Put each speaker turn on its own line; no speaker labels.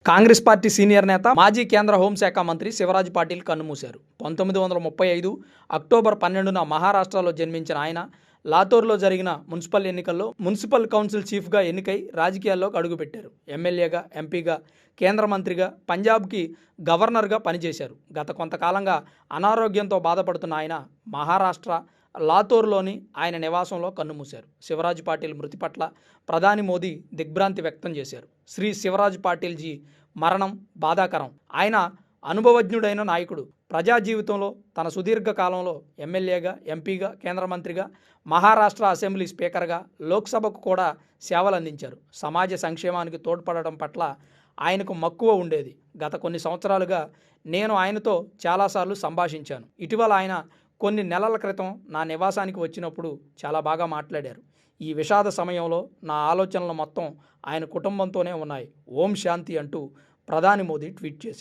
Congress party senior నేత మాజీ కేంద్ర హోంశాఖ మంత్రి శివరాజ్ పాటిల్ కన్నుమూశారు. 1935 అక్టోబర్ 12న మహారాష్ట్రలో జన్మించిన ఆయన లాతూర్లో జరిగిన మున్సిపల్ ఎన్నికల్లో మున్సిపల్ కౌన్సిల్ చీఫ్గా ఎన్నికై రాజకీయాల్లోకి అడుగుపెట్టారు. ఎమ్మెల్యేగా, ఎంపీగా, కేంద్ర మంత్రిగా, పంజాబ్కి గవర్నర్గా పనిచేశారు. గత కొంతకాలంగా అనారోగ్యంతో బాధపడుతున్న ఆయన మహారాష్ట్ర లాతూర్లోని ఆయన నివాసంలో కన్నుమూశారు. శివరాజ్ పాటిల్ మృతి పట్ల ప్రధాని మోదీ దిగ్భ్రాంతి వ్యక్తం చేశారు. శ్రీ శివరాజ్ పాటిల్జీ మరణం బాధాకరం. ఆయన అనుభవజ్ఞుడైన నాయకుడు. ప్రజా జీవితంలో తన సుదీర్ఘ కాలంలో ఎమ్మెల్యేగా, ఎంపీగా, కేంద్ర మంత్రిగా, మహారాష్ట్ర అసెంబ్లీ స్పీకర్గా, లోక్సభకు కూడా సేవలు అందించారు. సమాజ సంక్షేమానికి తోడ్పడడం పట్ల ఆయనకు మక్కువ ఉండేది. గత కొన్ని సంవత్సరాలుగా నేను ఆయనతో చాలాసార్లు సంభాషించాను. ఇటీవల ఆయన కొన్ని నెలల క్రితం నా నివాసానికి వచ్చినప్పుడు చాలా బాగా మాట్లాడారు. ఈ విషాద సమయంలో నా ఆలోచనలు మొత్తం ఆయన కుటుంబంతోనే ఉన్నాయి. ఓం శాంతి అంటూ ప్రధాని మోదీ ట్వీట్ చేశారు.